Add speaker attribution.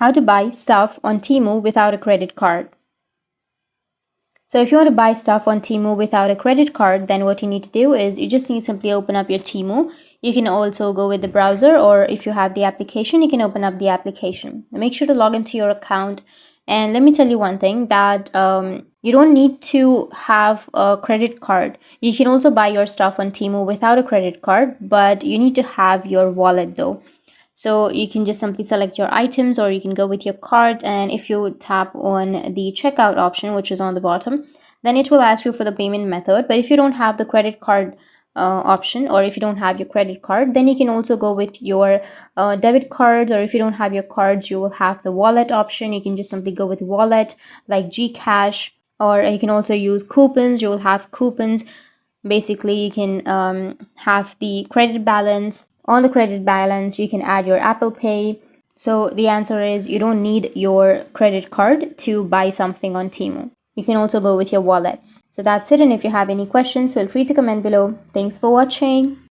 Speaker 1: How to buy stuff on Temu without a credit card. So if you want to buy stuff on Temu without a credit card, then what you need to do is you just need to simply open up your Temu. You can also go with the browser, or if you have the application, you can open up the application. Make sure to log into your account. And let me tell you one thing, that you don't need to have a credit card. You can also buy your stuff on Temu without a credit card, but you need to have your wallet though. So you can just simply select your items, or you can go with your card, and if you tap on the checkout option, which is on the bottom, then it will ask you for the payment method. But if you don't have the credit card option, or if you don't have your credit card, then you can also go with your debit cards, or if you don't have your cards, you will have the wallet option. You can just simply go with wallet like GCash, or you can also use coupons. You will have coupons. Basically, you can have the credit balance. On the credit balance, you can add your Apple Pay. So the answer is you don't need your credit card to buy something on Temu. You can also go with your wallets. So that's it, and if you have any questions, feel free to comment below. Thanks for watching.